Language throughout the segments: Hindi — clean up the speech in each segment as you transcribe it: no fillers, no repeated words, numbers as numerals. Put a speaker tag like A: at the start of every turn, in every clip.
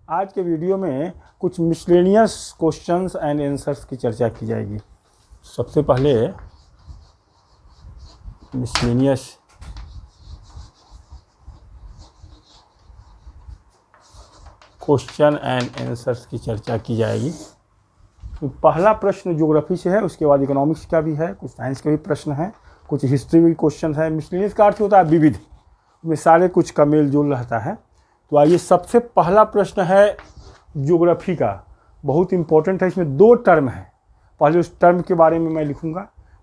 A: आज के वीडियो में कुछ मिसलेनियस क्वेश्चंस एंड आंसर्स की चर्चा की जाएगी। सबसे पहले मिसलेनियस क्वेश्चन एंड आंसर्स की चर्चा की जाएगी। तो पहला प्रश्न ज्योग्राफी से है, उसके बाद इकोनॉमिक्स का भी है, कुछ साइंस के भी प्रश्न हैं, कुछ हिस्ट्री भी क्वेश्चन है। मिसलेनियस का अर्थ होता है विविध, में सारे कुछ का मेल जोल रहता है। तो आइए, सबसे पहला प्रश्न है ज्योग्राफी का, बहुत इंपॉर्टेंट है। इसमें दो टर्म है, पहले उस टर्म के बारे में मैं लिखूंगा,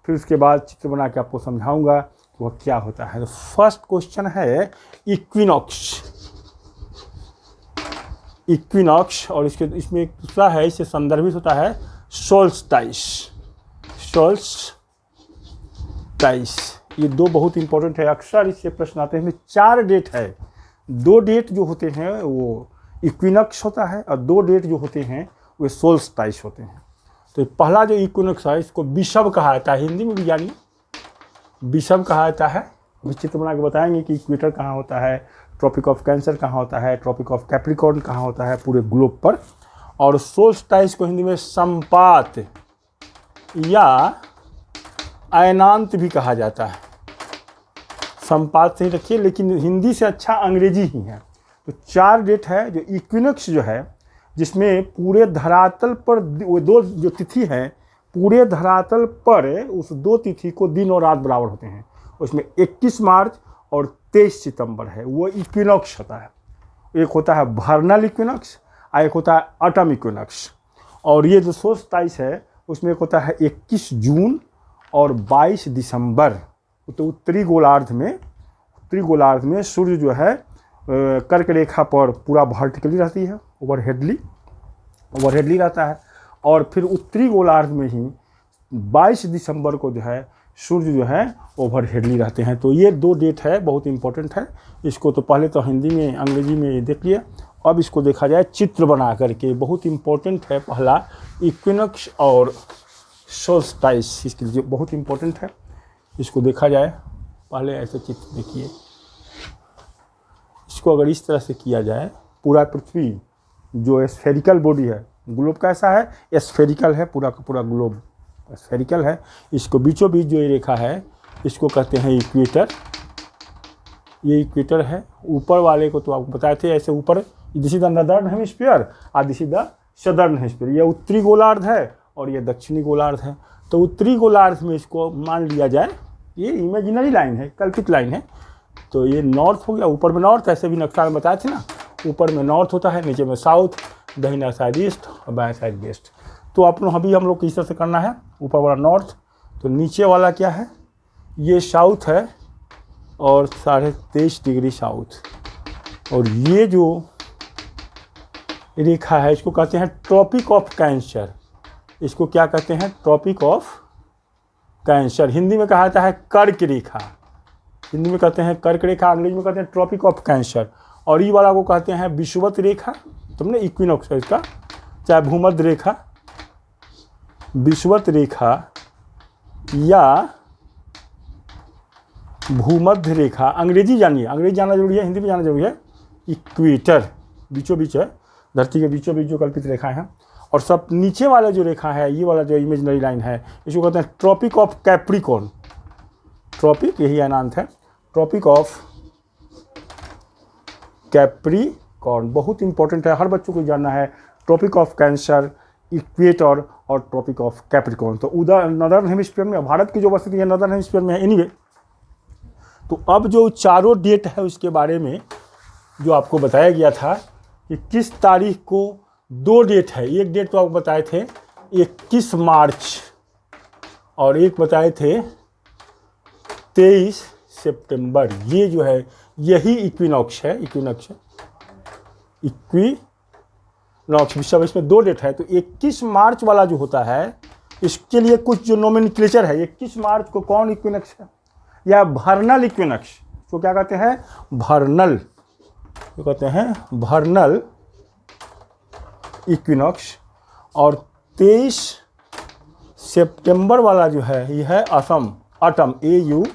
A: फिर उसके बाद चित्र बना के आपको समझाऊंगा कि वह क्या होता है। तो फर्स्ट क्वेश्चन है इक्विनॉक्स। इक्विनॉक्स, और इसमें एक दूसरा है, इससे संदर्भित होता है सोल्स्टाइस। सोल्स्टाइस, ये दो बहुत इंपॉर्टेंट है, अक्सर इससे प्रश्न आते हैं। इसमें 4 डेट है, 2 डेट जो होते हैं वो इक्विनॉक्स होता है और 2 डेट जो होते हैं वे सोल्स्टाइस होते हैं। तो पहला जो इक्विनॉक्स है इसको विषुव कहा जाता है, हिंदी में भी जानिए विषुव कहा जाता है। चित्र बना के बताएंगे कि इक्वेटर कहाँ होता है, ट्रॉपिक ऑफ कैंसर कहाँ होता है, ट्रॉपिक ऑफ कैप्रिकॉर्न कहाँ होता है पूरे ग्लोब पर। और सोल्स्टाइस को हिंदी में संपात या अयनांत भी कहा जाता है। संपात से ही रखिए, लेकिन हिंदी से अच्छा अंग्रेजी ही है। तो 4 डेट है जो इक्विनॉक्स जो है, जिसमें पूरे धरातल पर वो 2 जो तिथि है, पूरे धरातल पर उस 2 तिथि को दिन और रात बराबर होते हैं। उसमें 21 मार्च और 23 सितंबर है, वो इक्विनॉक्स होता है। एक होता है वर्नल इक्विनॉक्स और एक होता है ऑटम इक्विनॉक्स। और ये जो सोल्स्टाइस है उसमें एक होता है 21 जून और 22 दिसंबर। तो उत्तरी गोलार्ध में सूर्य जो है कर्क रेखा पर पूरा वर्टिकली रहती है, ओवरहेडली रहता है। और फिर उत्तरी गोलार्ध में ही 22 दिसंबर को जो है सूर्य जो है ओवरहेडली रहते हैं। तो ये 2 डेट है, बहुत इंपॉर्टेंट है। इसको तो पहले तो हिंदी में अंग्रेजी में देख लिया, अब इसको देखा जाए चित्र बना करके। बहुत इंपॉर्टेंट है पहला इक्विनॉक्स और सोल्स्टाइस, इसके लिए बहुत इंपॉर्टेंट है। इसको देखा जाए, पहले ऐसे चित्र देखिए। इसको अगर इस तरह से किया जाए, पूरा पृथ्वी जो स्फेरिकल बॉडी है, ग्लोब कैसा है, स्फेरिकल है, पूरा का पूरा ग्लोब स्फेरिकल है। इसको बीचों बीच जो ये रेखा है इसको कहते हैं इक्वेटर। ये इक्वेटर है। ऊपर वाले को तो आपको बताए थे, ऐसे ऊपर this is the northern hemisphere और this is the southern hemisphere. ये उत्तरी गोलार्ध है और ये दक्षिणी गोलार्ध है। तो उत्तरी गोलार्ध में इसको मान लिया जाए, ये इमेजिनरी लाइन है, कल्पित लाइन है। तो ये नॉर्थ हो गया, ऊपर में नॉर्थ, ऐसे भी नक्शा में बताए थे ना, ऊपर में नॉर्थ होता है, नीचे में साउथ, दाहिना साइड ईस्ट और बाएं साइड वेस्ट। तो अभी हम लोग को इस तरह से करना है, ऊपर वाला नॉर्थ, तो नीचे वाला क्या है, ये साउथ है और 23.5 डिग्री साउथ। और ये जो रेखा है इसको कहते हैं ट्रॉपिक ऑफ कैंसर। इसको क्या कहते हैं, ट्रॉपिक ऑफ कैंसर। हिंदी में कहा जाता है कर्क रेखा, हिंदी में कहते हैं कर्क रेखा, अंग्रेजी में कहते हैं ट्रॉपिक ऑफ कैंसर। और ये वाला को कहते हैं विषुवत रेखा, तुमने इक्विनॉक्स है इसका, चाहे भूमध्य रेखा, विषुवत रेखा या भूमध्य रेखा। अंग्रेजी जानिए, अंग्रेजी जानना जरूरी है, हिंदी भी जानना जरूरी है। इक्वेटर बीचों बीच है, धरती के बीचों बीच जो कल्पित रेखा है। और सब नीचे वाला जो रेखा है, ये वाला जो इमेजिनरी लाइन है, इसको कहते हैं ट्रॉपिक ऑफ कैप्रिकॉर्न। ट्रॉपिक यही अनांत है, ट्रॉपिक ऑफ कैप्रिकॉर्न बहुत इंपॉर्टेंट है, हर बच्चों को जानना है। ट्रॉपिक ऑफ कैंसर, इक्वेटर और ट्रॉपिक ऑफ कैप्रिकॉर्न। तो उधर नॉर्दर्न हेमिस्फीयर में, भारत की जो उपस्थिति है नॉर्दर्न हेमिस्फीयर में है। एनीवे, तो अब जो 4 डेट है उसके बारे में जो आपको बताया गया था कि किस तारीख को 2 डेट है। एक डेट तो आपको बताए थे 21 मार्च और एक बताए थे 23 सितंबर। ये जो है यही इक्विनॉक्स है, इक्विनॉक्स विषुव, इसमें 2 डेट है। तो 21 मार्च वाला जो होता है इसके लिए कुछ जो नोमेनक्लेचर है, 21 मार्च को कौन इक्विनॉक्स है, या वर्नल इक्विनॉक्स, तो क्या कहते हैं वर्नल, तो कहते हैं वर्नल इक्विनॉक्स। और 23 सितंबर वाला जो है ये है ऑटम, AUTUMN,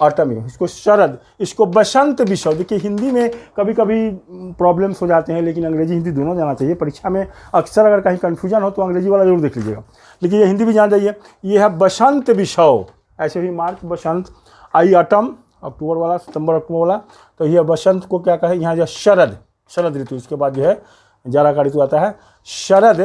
A: ऑटम, इसको शरद, इसको बसंत विषव। देखिए हिंदी में कभी कभी प्रॉब्लम्स हो जाते हैं, लेकिन अंग्रेजी हिंदी दोनों जाना चाहिए। परीक्षा में अक्सर अगर कहीं कन्फ्यूजन हो तो अंग्रेजी वाला जरूर देख लीजिएगा, लेकिन ये हिंदी भी जान जाइए। ये है बसंत विषव, ऐसे ही मार्च बसंत, आई ऑटम अक्टूबर वाला, सितंबर अक्टूबर वाला, तो ये बसंत को क्या कहे यहाँ जो शरद, शरद ऋतु। इसके बाद जो है जाड़ा का ऋतु आता है शरद,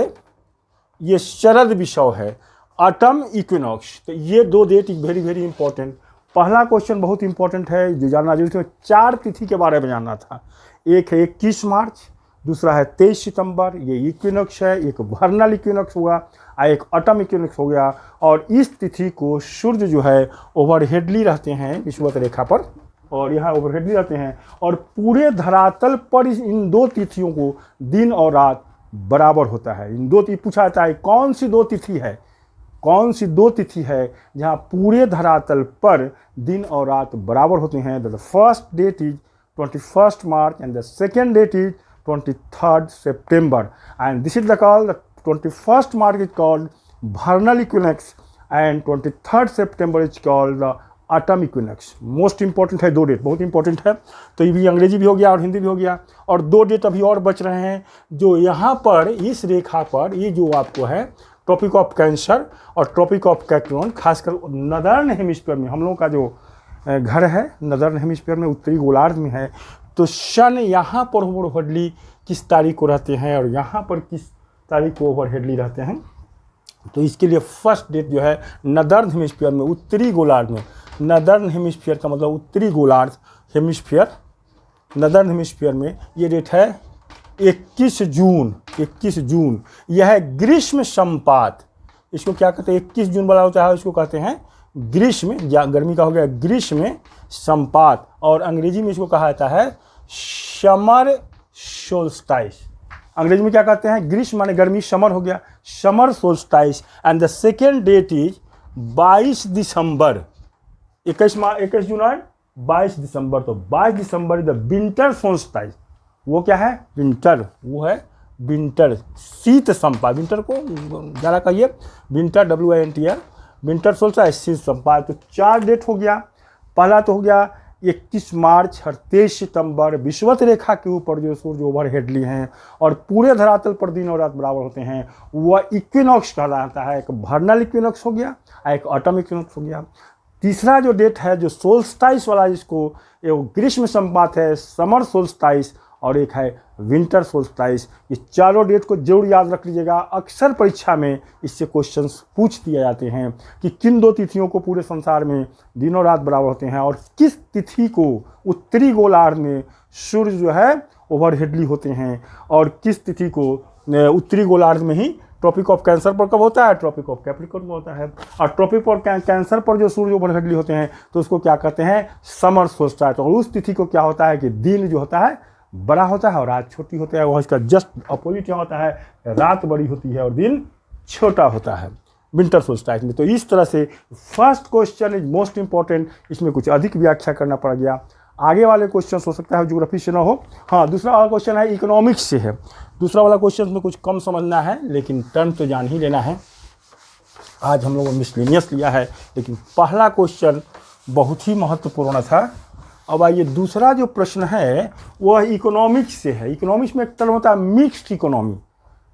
A: ये शरद विषव है। ऑटम इक्विनॉक्स, तो ये दो डेट वेरी वेरी इंपॉर्टेंट। पहला क्वेश्चन बहुत इंपॉर्टेंट है जो जानना जरूरी है, 4 तिथि के बारे में जानना था। एक है 21 मार्च, दूसरा है 23 सितंबर, ये इक्विनॉक्स है, एक वर्नल इक्विनॉक्स हुआ, एक ऑटम इक्विनॉक्स हो गया। और इस तिथि को सूर्य जो है ओवरहेडली रहते हैं विषुवत रेखा पर, और यहाँ ओवरहेडली रहते हैं, और पूरे धरातल पर इन दो तिथियों को दिन और रात बराबर होता है। इन दो तिथि पूछा जाता है कौन सी दो तिथि है, कौन सी दो तिथि है जहाँ पूरे धरातल पर दिन और रात बराबर होते हैं। The first date is 21 March and the second date is 23rd September, and this is the call. The 21st March is called vernal equinox and 23rd September is called the autumn equinox. Most important है, दो डेट बहुत इंपॉर्टेंट है। तो ये भी अंग्रेजी भी हो गया और हिंदी भी हो गया, और दो डेट अभी और बच रहे हैं जो यहाँ पर इस रेखा पर, ये जो आपको है ट्रॉपिक ऑफ कैंसर और ट्रॉपिक ऑफ कैप्रिकॉर्न, खासकर नदर्न हेमिस्फीयर में हम लोगों का जो घर है नदर्न हेमिस्फीयर में, उत्तरी गोलार्ध में है। तो सन यहाँ पर ओवरहेडली किस तारीख को रहते हैं और यहाँ पर किस तारीख को ओवरहेडली रहते हैं। तो इसके लिए फर्स्ट डेट जो है नदर्न हेमिस्फीयर में, उत्तरी गोलार्ध में, नदर्न हेमिस्फीयर का मतलब उत्तरी गोलार्ध हेमिस्फीयर, नदर्न हेमिस्फीयर में ये डेट है 21 जून। 21 जून यह है ग्रीष्म संपात। इसको क्या कहते हैं, 21 जून वाला होता है, इसको कहते हैं ग्रीष्म, गर्मी का हो गया ग्रीष्म संपात, और अंग्रेजी में इसको कहा जाता है समर सोल्स्टाइस। अंग्रेजी में क्या कहते हैं, ग्रीष्म माने गर्मी, समर हो गया summer solstice. And the second date is 22 December, 21 जून और 22 दिसंबर। तो 22 December is the winter solstice. वो क्या है, विंटर, वो है विंटर, शीत संपात। विंटर को ज़रा कहिए विंटर, WINTR, विंटर सोल्स्टाइस, शीत संपात। तो 4 डेट हो गया। पहला तो हो गया 21 मार्च और 23 सितंबर, विषुवत रेखा के ऊपर जो सूर्य ओवरहेडली हैं और पूरे धरातल पर दिन और रात बराबर होते हैं, वह इक्विनॉक्स कहलाता है। एक वर्नल इक्विनॉक्स हो गया, एक ऑटम इक्विनॉक्स हो गया। तीसरा जो डेट है जो सोल्स्टाइस वाला, जिसको एक ग्रीष्म संपात है, समर सोल्स्टाइस, और एक है विंटर सोल्स्टाइस। ये चारों डेट को जरूर याद रख लीजिएगा। अक्सर परीक्षा में इससे क्वेश्चंस पूछ दिए जाते हैं कि किन दो तिथियों को पूरे संसार में दिनों रात बराबर होते हैं, और किस तिथि को उत्तरी गोलार्ध में सूर्य जो है ओवरहेडली होते हैं, और किस तिथि को उत्तरी गोलार्ध में ही ट्रॉपिक ऑफ कैंसर पर कब होता है, ट्रॉपिक ऑफ कैप्रिकॉर्न में होता है। और ट्रॉपिक ऑफ कैंसर पर जो सूर्य ओवरहेडली होते हैं तो उसको क्या कहते हैं, समर सोल्स्टाइस। और उस तिथि को क्या होता है कि दिन जो होता है बड़ा होता है और रात छोटी होती है। वह इसका जस्ट अपोजिट क्या होता है, रात बड़ी होती है और दिन छोटा होता है विंटर सोल्स्टाइस में। तो इस तरह से first question is most important, इसमें कुछ अधिक व्याख्या करना पड़ गया। आगे वाले क्वेश्चन हो सकता है ज्योग्राफी से ना हो। हाँ, दूसरा वाला क्वेश्चन है इकोनॉमिक्स से है। दूसरा वाला क्वेश्चन में कुछ कम समझना है, लेकिन टर्म तो जान ही लेना है। आज हम लोगों ने मिसलेनियस लिया है, लेकिन पहला क्वेश्चन बहुत ही महत्वपूर्ण था। अब आइए दूसरा जो प्रश्न है वह इकोनॉमिक्स से है। इकोनॉमिक्स में एक टर्म होता है मिक्स्ड इकोनॉमी,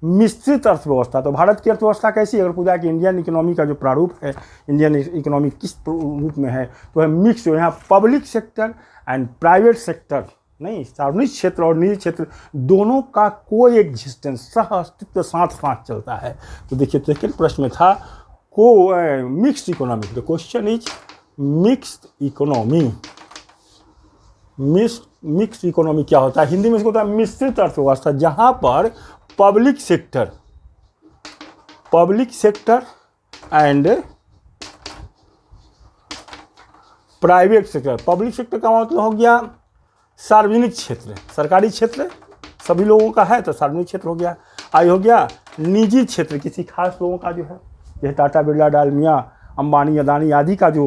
A: मिश्रित अर्थव्यवस्था। तो भारत की अर्थव्यवस्था कैसी है, अगर पूछा कि इंडियन इकोनॉमी का जो प्रारूप है, इंडियन इकोनॉमी किस रूप में है, तो है मिक्स। यहाँ public sector and private sector, नहीं, सार्वजनिक क्षेत्र और निजी क्षेत्र दोनों का कोई एग्जिस्टेंस, सह अस्तित्व साथ साथ चलता है। तो देखिए सेकेंड प्रश्न में था को mixed economy. The question is mixed economy. Mixed economy क्या होता है, हिंदी में इसको होता है मिश्रित अर्थव्यवस्था, जहां पर public sector and private sector. Public sector का मतलब हो गया सार्वजनिक क्षेत्र, सरकारी क्षेत्र सभी लोगों का है तो सार्वजनिक क्षेत्र हो गया। आई हो गया निजी क्षेत्र, किसी खास लोगों का जो है, जैसे टाटा बिरला, डालमिया अंबानी अदानी आदि का जो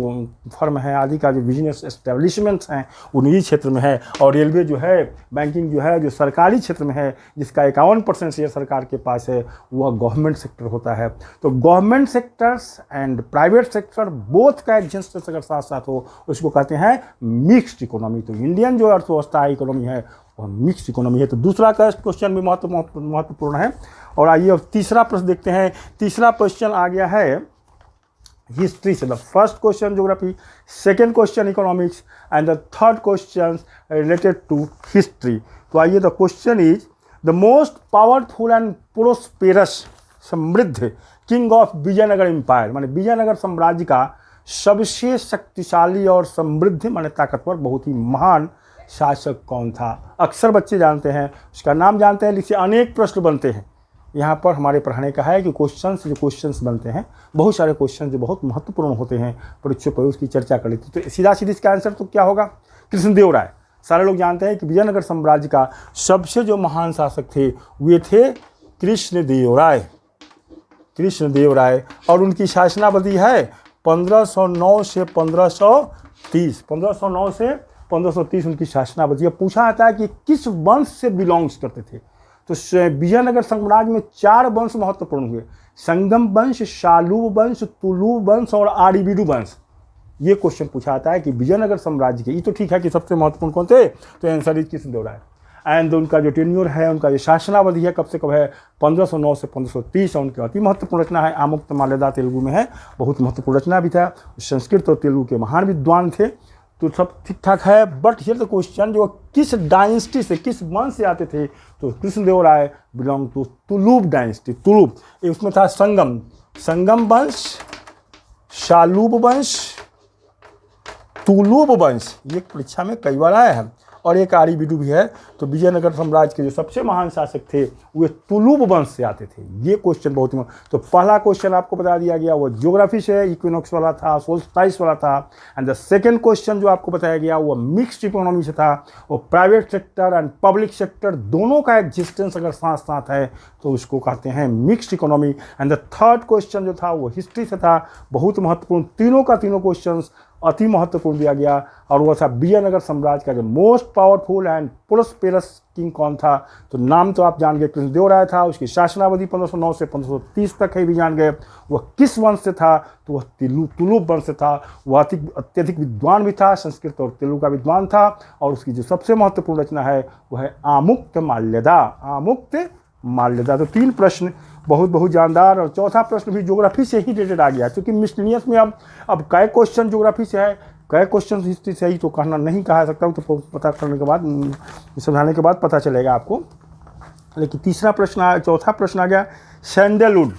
A: फर्म है, आदि का जो बिजनेस एस्टेब्लिशमेंट्स हैं वो निजी क्षेत्र में है। और रेलवे जो है, बैंकिंग जो है, जो सरकारी क्षेत्र में है, जिसका 51% शेयर सरकार के पास है, वह गवर्नमेंट सेक्टर होता है। तो government sectors and private sector both का एग्जिस्टेंस अगर साथ साथ हो उसको कहते हैं मिक्स्ड इकोनॉमी। तो इंडियन जो अर्थव्यवस्था इकोनॉमी है वह मिक्स्ड इकोनॉमी है। तो दूसरा क्वेश्चन भी महत्वपूर्ण है। और आइए अब तीसरा प्रश्न देखते हैं। तीसरा क्वेश्चन आ गया है हिस्ट्री से। The first question geography, second question economics and the third question related to history. तो आइए, the question is the most powerful and prosperous, समृद्ध किंग ऑफ विजयनगर एम्पायर, माने विजयनगर साम्राज्य का सबसे शक्तिशाली और समृद्ध माने ताकतवर बहुत ही महान शासक कौन था। अक्सर बच्चे जानते हैं, उसका नाम जानते हैं, लेकिन अनेक प्रश्न बनते हैं। यहाँ पर हमारे पढ़ाने का है कि क्वेश्चंस बनते हैं, बहुत सारे क्वेश्चन जो बहुत महत्वपूर्ण होते हैं, परीक्षा पर उसकी चर्चा कर लेती। तो सीधा सीधी इसका आंसर तो क्या होगा? कृष्णदेव राय। सारे लोग जानते हैं कि विजयनगर साम्राज्य का सबसे जो महान शासक थे वे थे कृष्णदेव राय। कृष्णदेव राय, और उनकी शासनावधि है 1509 से 1530। 1509 से 1530 उनकी शासनावधि है। पूछा जाता है कि किस वंश से बिलोंग्स करते थे। तो विजयनगर साम्राज्य में 4 वंश महत्वपूर्ण हुए, संगम वंश, शालूब वंश, तुलुब वंश और आरीबीडू वंश। ये क्वेश्चन पूछा जाता है कि विजयनगर साम्राज्य के, ये तो ठीक है कि सबसे महत्वपूर्ण कौन थे, तो answer is Krishnadeva Raya. And उनका जो टेन्योर है, उनका जो शासनावधि है कब से कब है, 1509 से 1530। और उनकी अति महत्वपूर्ण रचना है आमुक्त माल्यदा, तेलुगु में है, बहुत महत्वपूर्ण रचना भी था। संस्कृत और तेलुगु के महान विद्वान थे। तो सब ठीक ठाक है, बट हियर द क्वेश्चन, जो किस डायनेस्टी से, किस वंश से आते थे, तो कृष्णदेव राय बिलोंग टू तुलुब डायनेस्टी। तुलुब, उसमें था संगम वंश, शालूब वंश, तुलुब वंश, ये परीक्षा में कई बार आया है, और एक आरीबीडू भी है। तो विजयनगर साम्राज्य के जो सबसे महान शासक थे वे तुलुब वंश से आते थे। ये क्वेश्चन बहुत ही, तो पहला क्वेश्चन आपको बता दिया गया वो ज्योग्राफी से, इक्विनॉक्स वाला था, सोल्स्टाइस वाला था। एंड द सेकंड क्वेश्चन जो आपको बताया गया वो मिक्स्ड इकोनॉमी से था। वो private sector and public sector दोनों का एग्जिस्टेंस अगर साथ साथ है तो उसको कहते हैं mixed economy. And the third question जो था वो हिस्ट्री से था, बहुत महत्वपूर्ण। तीनों का तीनों क्वेश्चन अति महत्वपूर्ण दिया गया, और वह था विजयनगर साम्राज्य का जो most powerful and prosperous king कौन था। तो नाम तो आप जान गए, कृष्णदेव राय था। उसकी शासनावधि 1509 से 1530 तक है, भी जान गए। वह किस वंश से था, तो वह तुलुब वंश से था। वह अत्यधिक विद्वान भी था, संस्कृत और तेलुगु का विद्वान था। और उसकी जो सबसे महत्वपूर्ण रचना है वह है आमुक्त माल्यदा। आमुक्त माल्यदा। तो 3 प्रश्न बहुत जानदार। और चौथा प्रश्न भी ज्योग्राफी से ही रिलेटेड आ गया, क्योंकि मिसलिनियस में अब कई क्वेश्चन ज्योग्राफी से है, कई क्वेश्चन हिस्ट्री से ही, तो कहना नहीं कहा सकता हूँ, तो पता करने के बाद, समझाने के बाद पता चलेगा आपको। लेकिन चौथा प्रश्न आ गया सैंडलवुड।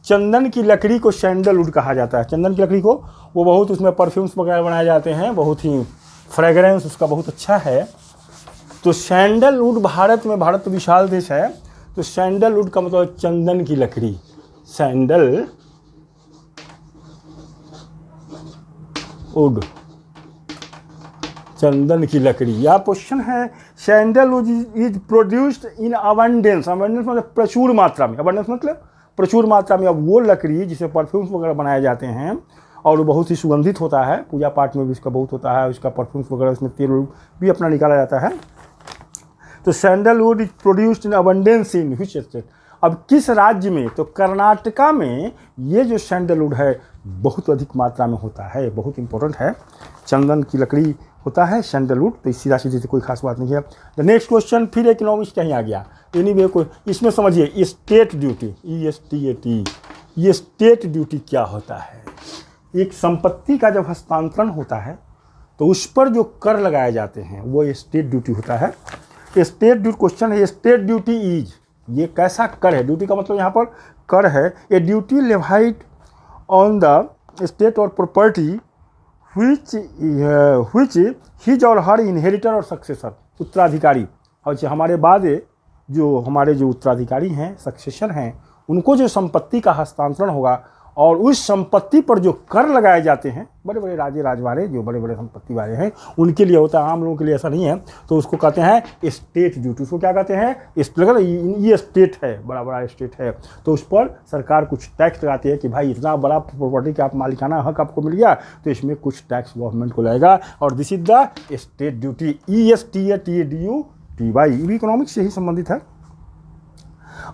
A: चंदन की लकड़ी को सैंडलवुड कहा जाता है। चंदन की लकड़ी को, वो बहुत, उसमें परफ्यूम्स वगैरह बनाए जाते हैं, बहुत ही फ्रेगरेंस उसका बहुत अच्छा है। तो सैंडलवुड भारत में, भारत तो विशाल देश है, तो सैंडलवुड का मतलब चंदन की लकड़ी। सैंडलवुड, चंदन की लकड़ी। यह क्वेश्चन है। Sandalwood is produced in abundance. Abundance मतलब प्रचुर मात्रा में, अबंडेंस मतलब प्रचुर मात्रा में। अब वो लकड़ी जिसे परफ्यूम्स वगैरह बनाए जाते हैं, और वो बहुत ही सुगंधित होता है, पूजा पाठ में भी इसका बहुत होता है, उसका परफ्यूम्स वगैरह, उसमें तेल भी अपना निकाला जाता है। तो sandalwood is produced in abundance in which state. अब किस राज्य में, तो कर्नाटका में ये जो सैंडलवुड है बहुत अधिक मात्रा में होता है, बहुत इंपॉर्टेंट है। चंदन की लकड़ी होता है सैंडलवुड। तो सीधा सीधे से कोई खास बात नहीं है। द नेक्स्ट क्वेश्चन फिर इकोनॉमिक्स कहीं आ गया। एनीवे, कोई इसमें समझिए, स्टेट ड्यूटी, ESTAT, ये स्टेट ड्यूटी क्या होता है। एक संपत्ति का जब हस्तांतरण होता है तो उस पर जो कर लगाए जाते हैं वो स्टेट ड्यूटी होता है। स्टेट ड्यूटी क्वेश्चन है, स्टेट ड्यूटी इज, ये कैसा कर है। ड्यूटी का मतलब यहाँ पर कर है। A duty levied on the state और प्रॉपर्टी which हिज और हर इनहेरिटर और सक्सेसर, उत्तराधिकारी। और हमारे बाद हमारे जो उत्तराधिकारी हैं, सक्सेसर हैं, उनको जो संपत्ति का हस्तांतरण होगा और उस संपत्ति पर जो कर लगाए जाते हैं, बड़े बड़े राजे राजवाड़े जो बड़े बड़े संपत्ति वाले हैं उनके लिए होता है, आम लोगों के लिए ऐसा नहीं है। तो उसको कहते हैं स्टेट ड्यूटी। उसको क्या कहते हैं? ये स्टेट है, बड़ा बड़ा स्टेट है, तो उस पर सरकार कुछ टैक्स लगाती है कि भाई इतना बड़ा प्रॉपर्टी का आप मालिकाना हक आपको मिल गया तो इसमें कुछ टैक्स गवर्नमेंट को लगेगा, और this is the state duty. ESTATUTY ये भी इकोनॉमिक्स से ही संबंधित है।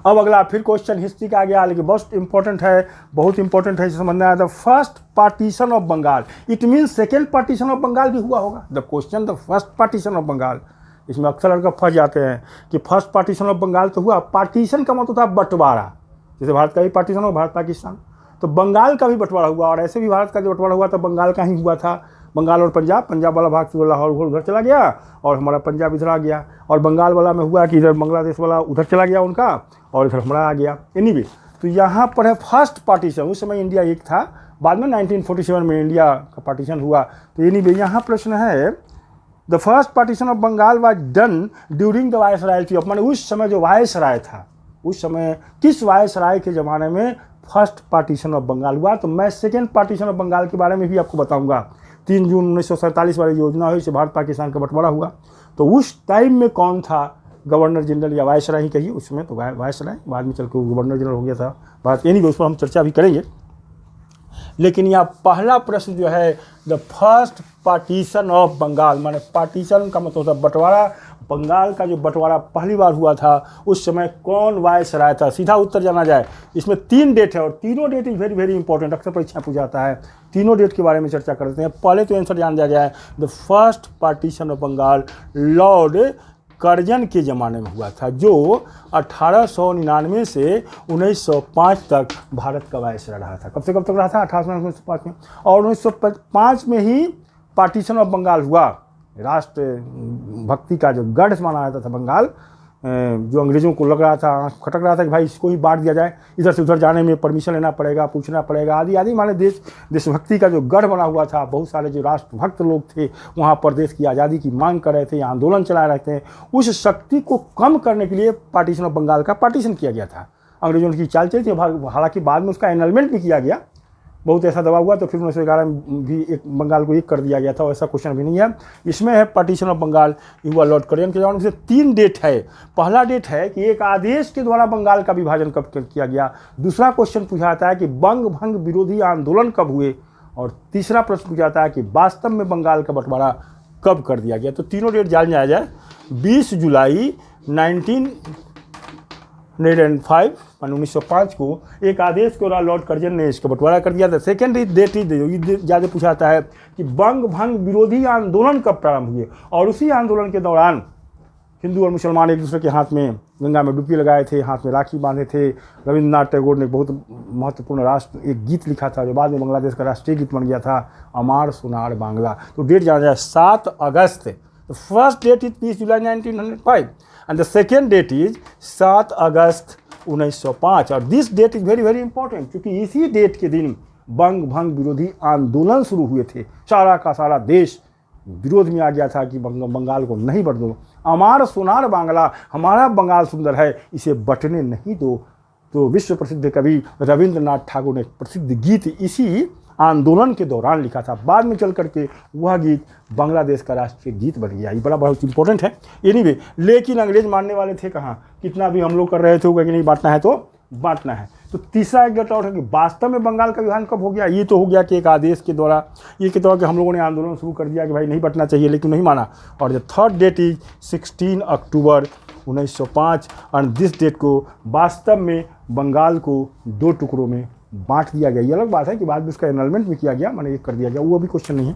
A: अब अगला फिर क्वेश्चन हिस्ट्री का आ गया, लेकिन बहुत इंपॉर्टेंट है, बहुत इंपॉर्टेंट है, इसे समझना है। The first partition of Bengal, it mean second partition of Bengal भी हुआ होगा। The question the first partition of Bengal, इसमें अक्सर लड़का फंस जाते हैं कि फर्स्ट पार्टीशन ऑफ बंगाल तो हुआ, पार्टीशन का मतलब था बंटवारा, जैसे भारत का भी पार्टीशन हो, भारत पाकिस्तान, तो बंगाल का भी बंटवारा हुआ, और ऐसे भी भारत का जो बंटवारा हुआ था बंगाल का ही हुआ था। बंगाल और पंजाब वाला भाग से लाहौर उधर चला गया और हमारा पंजाब इधर आ गया, और बंगाल वाला में हुआ कि इधर बांग्लादेश वाला उधर चला गया उनका, और इधर हमारा आ गया। एनीवे, तो यहाँ पर है फर्स्ट पार्टीशन। उस समय इंडिया एक था, बाद में 1947 में इंडिया का पार्टीशन हुआ। तो एनीवे, यहाँ प्रश्न है the first partition of Bengal was done during the viceroyalty of, माने उस समय जो वायसराय था, उस समय किस वायसराय के ज़माने में फर्स्ट पार्टीशन ऑफ बंगाल हुआ। तो मैं सेकेंड पार्टीशन ऑफ बंगाल के बारे में भी आपको बताऊँगा। 3 जून 1947 वाली योजना हुई, इससे भारत पाकिस्तान का बंटवारा हुआ। तो उस टाइम में कौन था गवर्नर जनरल या वायसराय ही कहिए, उसमें तो वायसराय, बाद में चल के गवर्नर जनरल हो गया था भारत। यानी उस पर हम चर्चा भी करेंगे। लेकिन यहाँ पहला प्रश्न जो है the first partition of Bengal, माने पार्टीशन का मतलब होता है बंटवारा। बंगाल का जो बंटवारा पहली बार हुआ था उस समय कौन वायसराय था, सीधा उत्तर जाना जाए। इसमें 3 डेट है और तीनों date is very very important, अक्सर परीक्षा पूछा जाता है। तीनों डेट के बारे में चर्चा करते हैं। पहले तो आंसर जान दिया जाए, the first partition of Bengal Lord Curzon के ज़माने में हुआ था, जो 1899 से 1905 तक भारत का वायसराय रहा था। कब से कब तक रहा था? 1805 में। और 1905 में ही पार्टीशन ऑफ बंगाल हुआ। राष्ट्र भक्ति का जो गढ़ माना जाता था बंगाल, जो अंग्रेज़ों को लग रहा था, खटक रहा था कि भाई इसको ही बांट दिया जाए, इधर से उधर जाने में परमिशन लेना पड़ेगा, पूछना पड़ेगा, आदि आदि, माने देशभक्ति का जो गढ़ बना हुआ था। बहुत सारे जो राष्ट्रभक्त लोग थे वहाँ पर देश की आज़ादी की मांग कर रहे थे, आंदोलन चला रहे थे। उस शक्ति को कम करने के लिए पार्टीशन ऑफ बंगाल का पार्टीशन किया गया था। अंग्रेज़ों की चाल चली थी, हालांकि बाद में उसका एनलमेंट भी किया गया, बहुत ऐसा दबाव हुआ तो फिर 1911 में भी एक बंगाल को एक कर दिया गया था। ऐसा क्वेश्चन भी नहीं है। इसमें है पार्टीशन ऑफ बंगाल हुआ लॉर्ड कर्जन के जमाने से। 3 डेट है। पहला डेट है कि एक आदेश के द्वारा बंगाल का विभाजन कब किया गया। दूसरा क्वेश्चन पूछा जाता है कि बंग भंग विरोधी आंदोलन कब हुए, और तीसरा प्रश्न पूछा जाता है कि वास्तव में बंगाल का बंटवारा कब कर दिया गया। तो तीनों डेट जान जाए। 20 जुलाई 1905 को एक आदेश के द्वारा लॉर्ड कर्जन ने इसका बंटवारा कर दिया था। सेकेंड डेट ज़्यादा पूछा जाता है कि बंग भंग विरोधी आंदोलन कब प्रारंभ हुए, और उसी आंदोलन के दौरान हिंदू और मुसलमान एक दूसरे के हाथ में गंगा में डुबकी लगाए थे, हाथ में राखी बांधे थे। रविंद्रनाथ टैगोर ने बहुत महत्वपूर्ण राष्ट्र एक गीत लिखा था जो बाद में बांग्लादेश का राष्ट्रीय गीत बन गया था, अमार सुनार बांग्ला। तो डेट जाना जाए 7 अगस्त। The first date is 30 July 1905 and the second date is 7 अगस्त 1905। और this that is very very important, क्योंकि इसी डेट के दिन बंग भंग विरोधी आंदोलन शुरू हुए थे। सारा का सारा देश विरोध में आ गया था कि बंगाल को नहीं बंट दो, अमार सुनार बांग्ला, हमारा बंगाल सुंदर है, इसे बंटने नहीं दो। तो विश्व प्रसिद्ध कवि रविंद्रनाथ ठाकुर ने प्रसिद्ध गीत इसी आंदोलन के दौरान लिखा था। बाद में चल करके वह गीत बांग्लादेश का राष्ट्रीय गीत बन गया। ये बड़ा बहुत इंपॉर्टेंट है। एनीवे, लेकिन अंग्रेज मानने वाले थे कहाँ, कितना भी हम लोग कर रहे थे कि नहीं बांटना है तो बांटना है। तो तीसरा एक डेट और है कि वास्तव में बंगाल का विभाजन कब हो गया। ये तो हो गया कि एक आदेश के द्वारा, ये के द्वारा कि हम लोगों ने आंदोलन शुरू कर दिया कि भाई नहीं बांटना चाहिए, लेकिन नहीं माना। और द थर्ड डेट इज 16 अक्टूबर 1905 और दिस डेट को वास्तव में बंगाल को 2 टुकड़ों में बांट दिया गया। ये अलग बात है कि बाद में उसका एनलमेंट भी किया गया, मैंने एक कर दिया गया, वो भी क्वेश्चन नहीं है।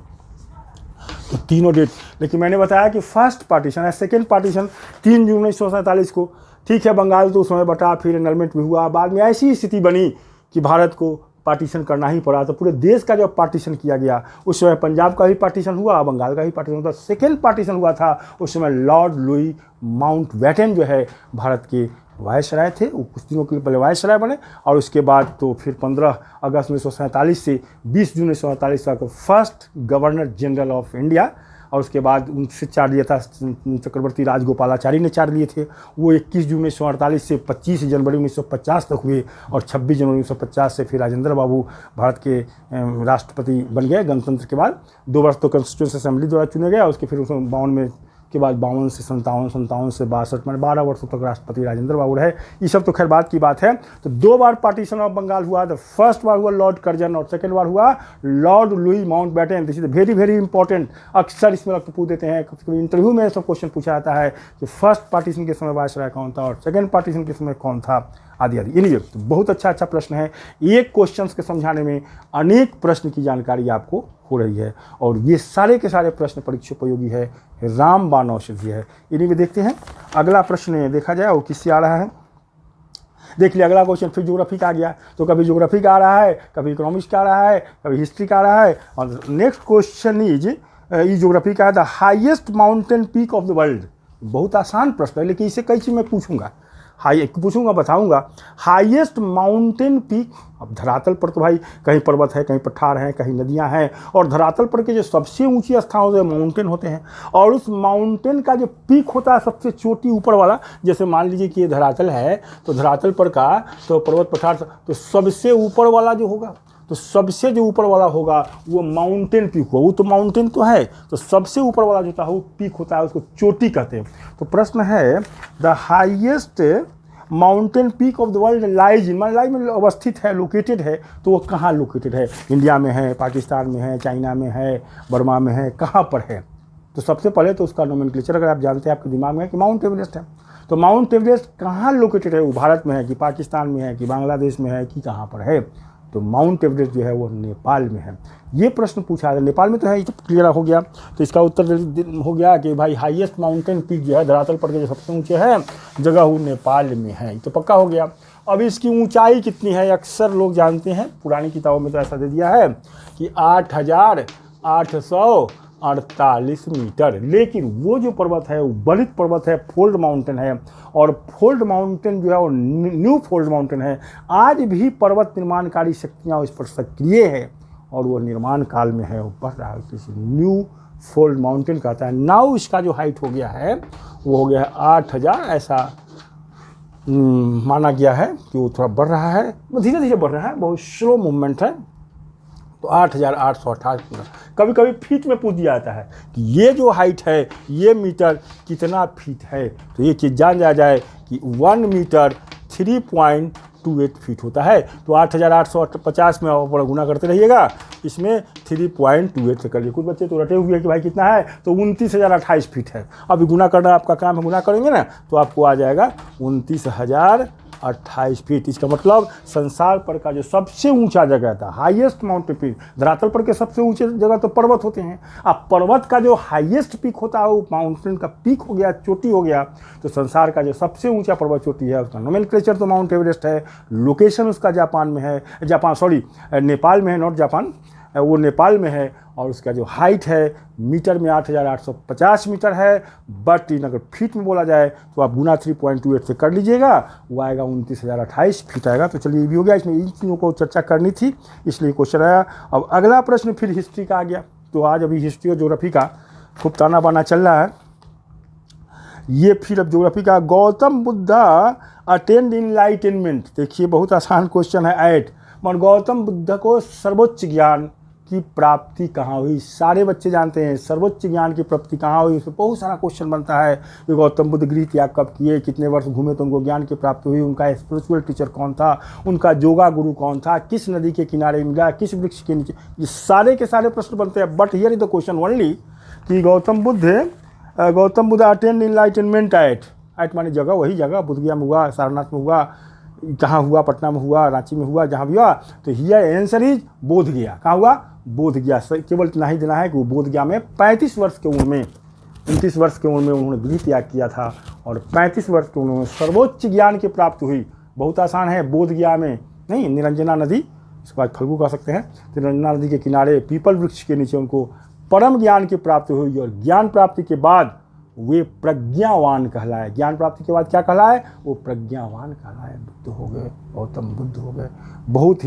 A: तो तीनों डेट, लेकिन मैंने बताया कि फर्स्ट पार्टीशन है, सेकेंड पार्टीशन 3 जून 1947 को। ठीक है, बंगाल तो उस समय बटा, फिर एनलमेंट भी हुआ। बाद में ऐसी स्थिति बनी कि भारत को पार्टीशन करना ही पड़ा। तो पूरे देश का जब पार्टीशन किया गया उस समय पंजाब का भी पार्टीशन हुआ, बंगाल का भी पार्टीशन हुआ। सेकेंड पार्टीशन हुआ था उस समय लॉर्ड लुई माउंटबेटन जो है भारत के वायसराय थे, वो कुछ दिनों के लिए पहले वायसराय बने। और उसके बाद तो फिर 15 अगस्त 1947 से 20 जून 1947 तक first governor general of India और उसके बाद उनसे चार्ज लिया था चक्रवर्ती राजगोपालाचारी ने चार्ज लिए थे। वो 21 जून 1948 से 25 जनवरी 1950 तक हुए और 26 जनवरी 1950 से फिर राजेंद्र बाबू भारत के राष्ट्रपति बन गए। गणतंत्र के बाद 2 वर्ष तो कॉन्स्टिट्यूशन असेंबली द्वारा चुने गए और उसके फिर 1952 में के बाद 52 से 57, 57 से 62 में 12 वर्षों तक राष्ट्रपति राजेंद्र बाबू रहे। ये सब तो खैर बात की बात है। तो 2 बार पार्टीशन ऑफ बंगाल हुआ। द फर्स्ट बार हुआ लॉर्ड कर्जन और सेकेंड बार हुआ Lord Louis Mountbatten. This is very very important. अक्सर इसमें पूछ देते हैं, कभी इंटरव्यू में सब क्वेश्चन पूछा जाता है कि फर्स्ट पार्टीशन के समय वायसराय कौन था और सेकेंड पार्टीशन के समय कौन था, आदि आदि। एनीवे, तो बहुत अच्छा प्रश्न है। एक क्वेश्चन के समझाने में अनेक प्रश्न की जानकारी आपको हो रही है और ये सारे के सारे प्रश्न परीक्षा उपयोगी है, रामबाण औषधि है। एनीवे, देखते हैं अगला प्रश्न देखा जाए वो किससे आ रहा है। देख लिया अगला क्वेश्चन, फिर ज्योग्राफी का आ गया। तो कभी ज्योग्राफी का आ रहा है, कभी इकोनॉमिक्स का आ रहा है, कभी हिस्ट्री का आ रहा है। और नेक्स्ट क्वेश्चन इज ज्योग्राफी का है, the highest mountain peak of the world. बहुत आसान प्रश्न है लेकिन इसे कई चीज़ मैं पूछूंगा, बताऊंगा। हाईएस्ट माउंटेन पीक, अब धरातल पर तो भाई कहीं पर्वत है, कहीं पठार है, कहीं नदियां हैं और धरातल पर के जो सबसे ऊंचे स्थान होते हैं माउंटेन होते हैं और उस माउंटेन का जो पीक होता है सबसे चोटी ऊपर वाला, जैसे मान लीजिए कि ये धरातल है तो धरातल पर का तो पर्वत पठार, तो सबसे ऊपर वाला जो होगा, तो सबसे जो ऊपर वाला होगा वो माउंटेन पीक होगा। वो तो माउंटेन तो है, तो सबसे ऊपर वाला जो होता है वो पीक होता है, उसको चोटी कहते हैं। तो प्रश्न है, the highest mountain peak of the world lies in, मान लाइज में अवस्थित है, लोकेटेड है, तो वो कहाँ लोकेटेड है? इंडिया में है, पाकिस्तान में है, चाइना में है, बर्मा में है, कहाँ पर है? तो सबसे पहले तो उसका नोमेनक्लेचर अगर आप जानते हैं, आपके दिमाग में है कि माउंट एवरेस्ट है। तो माउंट एवरेस्ट कहाँ लोकेटेड है? वो भारत में है कि पाकिस्तान में है कि बांग्लादेश में है कि कहाँ पर है? तो माउंट एवरेस्ट जो है वो नेपाल में है। ये प्रश्न पूछा है, नेपाल में तो है, ये तो क्लियर हो गया। तो इसका उत्तर हो गया कि भाई हाईएस्ट माउंटेन पीक जो है धरातल पर के जो सबसे ऊंचे है जगह वो नेपाल में है, तो पक्का हो गया। अब इसकी ऊंचाई कितनी है? अक्सर लोग जानते हैं, पुरानी किताबों में तो ऐसा दे दिया है कि 8,848 मीटर। लेकिन वो जो पर्वत है वो बलित पर्वत है, फोल्ड माउंटेन है और फोल्ड माउंटेन जो है वो न्यू फोल्ड माउंटेन है। आज भी पर्वत निर्माणकारी शक्तियाँ उस पर सक्रिय है और वो निर्माण काल में है, वो बढ़ रहा है, तो न्यू फोल्ड माउंटेन कहता है। नाउ इसका जो हाइट हो गया है वो हो गया है 8,000, ऐसा माना गया है कि वो थोड़ा बढ़ रहा है, धीरे धीरे बढ़ रहा है, बहुत स्लो मूवमेंट है। तो 8,828 मीटर। कभी कभी फीट में पूछ दिया जाता है कि ये जो हाइट है ये मीटर कितना फीट है, तो ये चीज़ जान जाए कि 1 मीटर 3.28 फीट होता है। तो 8,850 में आप गुना करते रहिएगा, इसमें 3.28 से करिए। कुछ बच्चे तो रटे हुए हैं कि भाई कितना है, तो 29,028 फीट है। अभी गुना करना आपका काम है, गुना करेंगे ना तो आपको आ जाएगा 29,028 फीट। इसका मतलब संसार पर का जो सबसे ऊंचा जगह था, हाईएस्ट माउंटेन पीक, धरातल पर के सबसे ऊंचे जगह तो पर्वत होते हैं। अब पर्वत का जो हाईएस्ट पीक होता है वो माउंटेन का पीक हो गया, चोटी हो गया। तो संसार का जो सबसे ऊंचा पर्वत चोटी है उसका नोमेनक्लेचर तो माउंट एवरेस्ट है। लोकेशन उसका नेपाल में है, नेपाल में है, नॉट जापान, वो नेपाल में है। और उसका जो हाइट है मीटर में 8,850 मीटर है, बट इन अगर फीट में बोला जाए तो आप गुना 3.28 से कर लीजिएगा, वो आएगा 29,028 फीट आएगा। तो चलिए ये भी हो गया, इसमें इन चीज़ों को चर्चा करनी थी इसलिए क्वेश्चन आया। अब अगला प्रश्न फिर हिस्ट्री का आ गया। तो आज अभी हिस्ट्री और ज्योग्राफी का खूब ताना बाना चल रहा है। ये फिर अब ज्योग्राफी का, गौतम बुद्धा अटेंड इनलाइटनमेंट। देखिए बहुत आसान क्वेश्चन है। मगर गौतम बुद्ध को सर्वोच्च ज्ञान की प्राप्ति कहाँ हुई? सारे बच्चे जानते हैं सर्वोच्च ज्ञान की प्राप्ति कहाँ हुई, उसमें बहुत सारा क्वेश्चन बनता है कि गौतम बुद्ध गृह त्याग कब किए, कितने वर्ष घूमे तो उनको ज्ञान की प्राप्ति हुई, उनका स्पिरिचुअल टीचर कौन था, उनका योगा गुरु कौन था, किस नदी के किनारे मिला, किस वृक्ष के नीचे, ये सारे के सारे प्रश्न बनते हैं। But here is the question only कि Gautam Buddha attend enlightenment at माने जगह, वही जगह बोधगया में हुआ, सारनाथ में हुआ, कहाँ हुआ, पटना में हुआ, रांची में हुआ, जहाँ भी हुआ। तो हियर आंसर इज बोधगया। कहाँ हुआ? बोधगया। केवल इतना ही देना है कि वो बोधगया में 35 वर्ष की उम्र में, 29 वर्ष की उम्र में उन्होंने गृह त्याग किया था और 35 वर्ष की उम्र में सर्वोच्च ज्ञान की प्राप्ति हुई। बहुत आसान है, बोधगया में नहीं, निरंजना नदी, इसके बाद फल्गु कह सकते हैं, तो निरंजना नदी के किनारे पीपल वृक्ष के नीचे उनको परम ज्ञान की प्राप्ति हुई और ज्ञान प्राप्ति के बाद वे प्रज्ञावान कहलाए। ज्ञान प्राप्ति के बाद क्या कहलाए? वो प्रज्ञावान कहलाए, बुद्ध हो गए, गौतम बुद्ध हो गए। बहुत।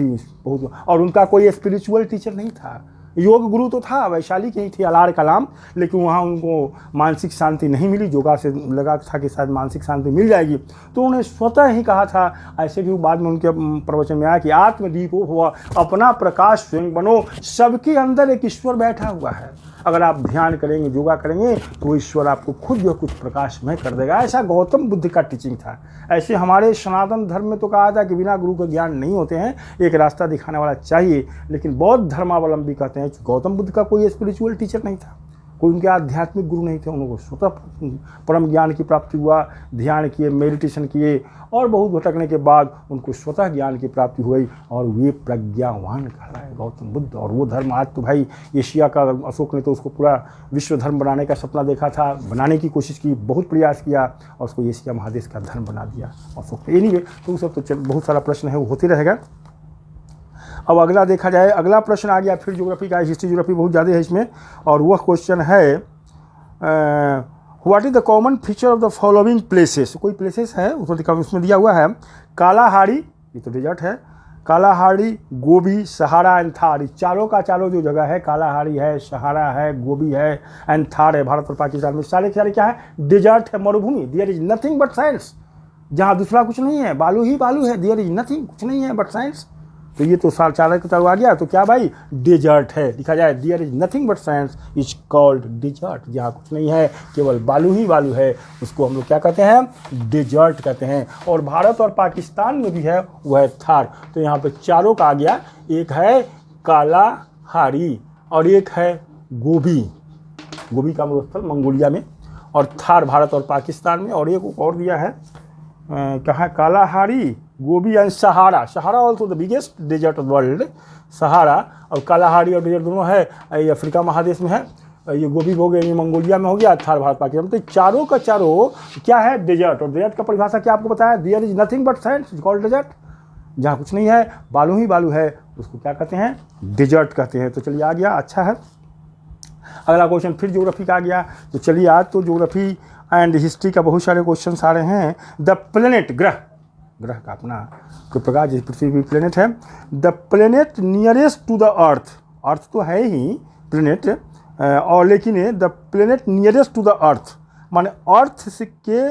A: और उनका कोई स्पिरिचुअल टीचर नहीं था, योग गुरु तो था, वैशाली के ही थे अलार कलाम, लेकिन वहाँ उनको मानसिक शांति नहीं मिली। योगा से लगा था कि शायद मानसिक शांति मिल जाएगी, तो उन्होंने स्वतः ही कहा था। ऐसे भी बाद में उनके प्रवचन में आया कि आत्मदीपो हुआ, अपना प्रकाश स्वयं बनो, सबके अंदर एक ईश्वर बैठा हुआ है। अगर आप ध्यान करेंगे, योगा करेंगे, तो ईश्वर आपको खुद जो कुछ प्रकाशमय कर देगा। ऐसा गौतम बुद्ध का टीचिंग था। ऐसे हमारे सनातन धर्म में तो कहा था कि बिना गुरु का ज्ञान नहीं होते हैं, एक रास्ता दिखाने वाला चाहिए। लेकिन बौद्ध धर्मावलंबी कहते हैं कि गौतम बुद्ध का कोई स्पिरिचुअल टीचर नहीं था, कोई उनके आध्यात्मिक गुरु नहीं थे। उनको स्वतः परम ज्ञान की प्राप्ति हुआ, ध्यान किए, मेडिटेशन किए, और बहुत भटकने के बाद उनको स्वतः ज्ञान की प्राप्ति हुई, और वे प्रज्ञावान कहलाए गौतम बुद्ध। और वो धर्म आज तो भाई एशिया का, अशोक ने तो उसको पूरा विश्व धर्म बनाने का सपना देखा था, बनाने की कोशिश की, बहुत प्रयास किया, और उसको एशिया महादेश का धर्म बना दिया अशोक ने। एनीवे, तो सब तो बहुत सारा प्रश्न है, वो होते रहेगा। अब अगला देखा जाए, अगला प्रश्न आ गया फिर ज्योग्राफी का। हिस्ट्री ज्योग्राफी बहुत ज़्यादा है इसमें, और वह क्वेश्चन है what is the common feature of the following places. कोई प्लेसेस है उसमें दिया हुआ है, कालाहारी, ये तो डेजर्ट है, Kalahari, Gobi, Sahara and Thar. चारों का चारों जो जगह है, कालाहारी है, सहारा है, गोबी है एंड थार है, भारत और पाकिस्तान में सारे के सारे क्या है, डेजर्ट है, मरुभूमि। There is nothing but science, जहाँ दूसरा कुछ नहीं है, बालू ही बालू है। देयर इज नथिंग, कुछ नहीं है बट साइंस। तो ये तो साल चार के तरह आ गया, तो क्या भाई, डेजर्ट है। लिखा जाए there is nothing but science is called desert. जहाँ कुछ नहीं है, केवल बालू ही बालू है, उसको हम लोग क्या कहते हैं, डेजर्ट कहते हैं। और भारत और पाकिस्तान में भी है, वह है थार। तो यहाँ पे चारों का आ गया, एक है कालाहारी और एक है गोबी, गोबी का स्थल मंगोलिया में, और थार भारत और पाकिस्तान में। और एक और दिया है कहाँ, Kalahari, Gobi and Sahara. Sahara also the biggest desert of the world, Sahara. और कालाहारी और डेजर्ट दोनों है, ये अफ्रीका महादेश में है, ये गोबी हो गया, ये मंगोलिया में हो गया, थार भारत पाकिस्तान। तो चारों का चारों क्या है, डेजर्ट। और डेजर्ट का परिभाषा क्या आपको बताया, there is nothing but sand is called desert. जहाँ कुछ नहीं है, बालू ही बालू है, उसको क्या कहते हैं, डेजर्ट कहते हैं। तो चलिए आ गया, अच्छा है। अगला क्वेश्चन फिर ज्योग्राफी का आ गया। तो चलिए आज तो ज्योग्राफी एंड हिस्ट्री का बहुत सारे क्वेश्चन आ रहे हैं। द प्लेनेट, ग्रह, ग्रह का अपना कोई प्रकार, जैसे पृथ्वी भी प्लेनेट है। The planet nearest to the earth, earth तो है ही प्लेनेट, और लेकिन the planet nearest to the earth माने अर्थ से के